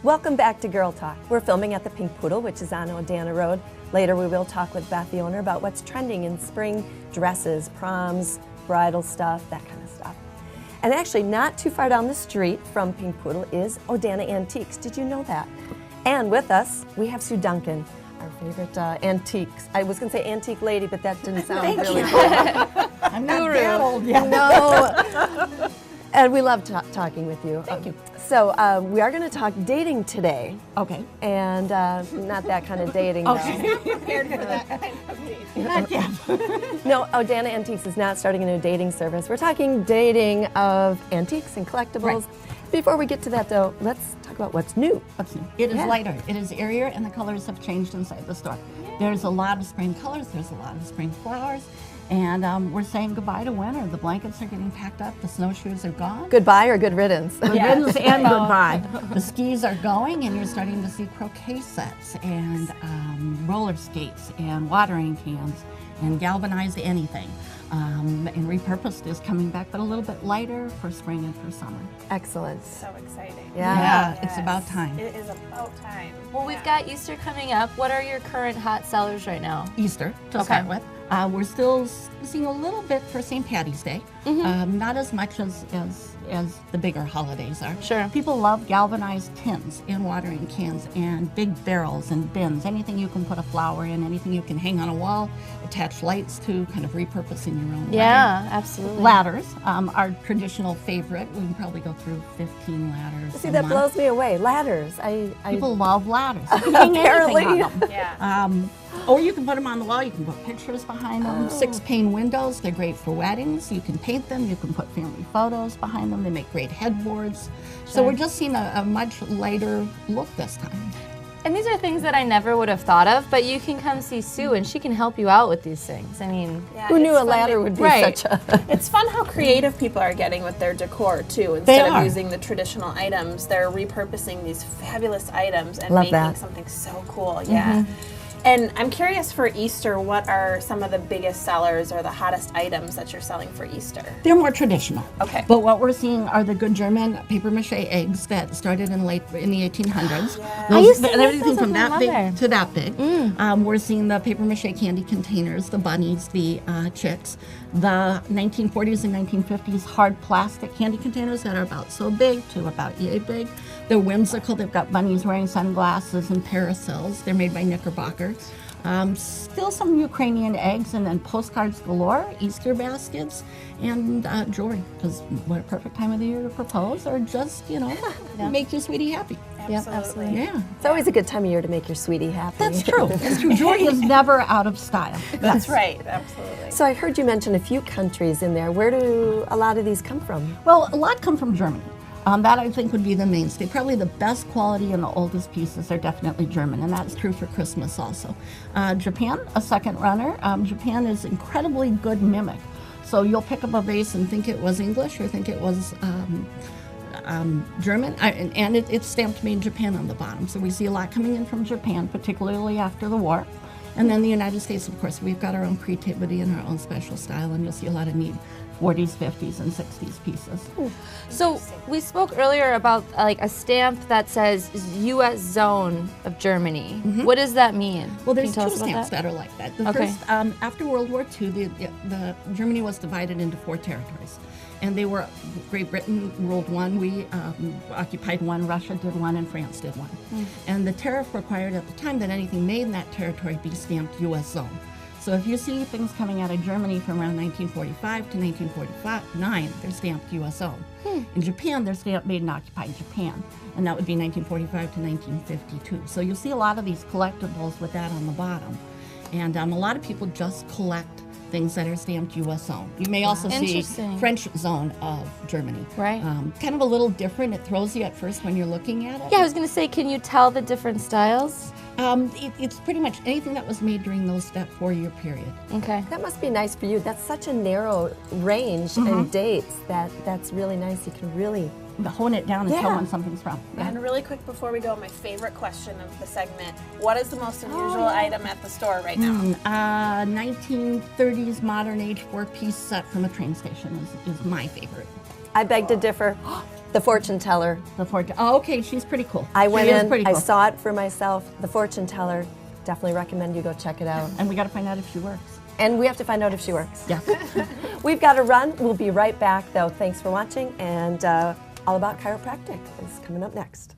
Welcome back to Girl Talk. We're filming at the Pink Poodle, which is on Odana Road. Later we will talk with Beth, the owner, about what's trending in spring dresses, proms, bridal stuff, that kind of stuff. And actually not too far down the street from Pink Poodle is Odana Antiques. Did you know that? And with us, we have Sue Duncan, our favorite antiques. I was going to say antique lady, but that didn't sound really good. I'm not that old yet. No. And we love talking with you. Thank you. So we are going to talk dating today. Okay. And not that kind of dating, Okay. though. Prepared for that kind of dating. Not yet. No, Odana Antiques is not starting a new dating service. We're talking dating of antiques and collectibles. Right. Before we get to that, though, let's talk about what's new. It is Yeah. lighter, it is airier, and the colors have changed inside the store. There's a lot of spring colors, there's a lot of spring flowers, and we're saying goodbye to winter. The blankets are getting packed up, the snowshoes are gone. Goodbye or good riddance? Good riddance and goodbye. The skis are going, and you're starting to see croquet sets and roller skates and watering cans and galvanized anything. And repurposed is coming back, but a little bit lighter for spring and for summer. Excellent. So exciting. Yeah. It's about time. It is about time. Well, we've got Easter coming up. What are your current hot sellers right now? Easter to start with. We're still seeing a little bit for St. Patty's Day. Not as much as the bigger holidays are. Sure. People love galvanized tins and watering cans and big barrels and bins. Anything you can put a flower in, anything you can hang on a wall, attach lights to, kind of repurpose in your own way. Yeah, absolutely. Ladders, our traditional favorite. We can probably go through 15 ladders. See, a that month. blows me away. Ladders. People love ladders. You can hang Apparently. anything on them. Yeah. Or you can put them on the wall, you can put pictures behind them. 6-pane windows, they're great for weddings. You can paint them, you can put family photos behind them. They make great headboards. So we're just seeing a much lighter look this time. And these are things that I never would have thought of, but you can come see Sue and she can help you out with these things. I mean, Yeah, Who knew it's a fun ladder to- would be Right. such a... It's fun how creative people are getting with their decor too. Instead are. of using the traditional items, they're repurposing these fabulous items and Love making that. something so cool. Yeah. And I'm curious for Easter, what are some of the biggest sellers or the hottest items that you're selling for Easter? They're more traditional. Okay. But what we're seeing are the good German paper mache eggs that started in the 1800s. I used to and make everything those from with my that big mother. to that big. We're seeing the paper mache candy containers, the bunnies, the chicks, the 1940s and 1950s hard plastic candy containers that are about so big to about yay big. They're whimsical. They've got bunnies wearing sunglasses and parasols. They're made by Knickerbocker. Still some Ukrainian eggs, and then postcards galore, Easter baskets, and jewelry. Because what a perfect time of the year to propose, or just, make your sweetie happy. absolutely. Yeah, It's always a good time of year to make your sweetie happy. that's true. That's true. Jewelry is never out of style. That's right. Absolutely. So I heard you mention a few countries in there. Where do a lot of these come from? Well, a lot come from Germany. That I think would be the mainstay. Probably the best quality and the oldest pieces are definitely German, and that's true for Christmas also. Japan, a second runner. Japan is incredibly good mimic. So you'll pick up a vase and think it was English or think it was German, and it's stamped made in Japan on the bottom. So we see a lot coming in from Japan, particularly after the war. And then the United States, of course, we've got our own creativity and our own special style, and you'll see a lot of neat 40s, 50s, and 60s pieces. So we spoke earlier about like a stamp that says U.S. Zone of Germany. What does that mean? Well, Can there's you tell two us about stamps that? that are like that. The Okay. first, after World War II, the Germany was divided into 4 territories, and they were Great Britain ruled one, we occupied one, Russia did one, and France did one. And the tariff required at the time that anything made in that territory be stamped U.S. Zone. So if you see things coming out of Germany from around 1945 to 1949, they're stamped U.S. Zone. In Japan, they're stamped made in occupied Japan, and that would be 1945 to 1952. So you'll see a lot of these collectibles with that on the bottom. And a lot of people just collect things that are stamped U.S. Zone. You may also see Interesting. French Zone of Germany. Right. Kind of a little different. It throws you at first when you're looking at it. Yeah, I was going to say, can you tell the different styles? It's pretty much anything that was made during that 4-year period. Okay. That must be nice for you. That's such a narrow range and dates that's really nice. You can really hone it down and tell Yeah. when something's wrong. Yeah. And really quick before we go, my favorite question of the segment: what is the most unusual item at the store right now? 1930s modern age 4-piece set from a train station is my favorite. I beg to differ. The fortune teller. The fortune. Oh, okay, she's pretty cool. I went she is in, pretty I cool. saw it for myself. The fortune teller. Definitely recommend you go check it out. And we got to find out if she works. And we have to find out if she works. Yes. We've got to run. We'll be right back, though. Thanks for watching. And All About Chiropractic is coming up next.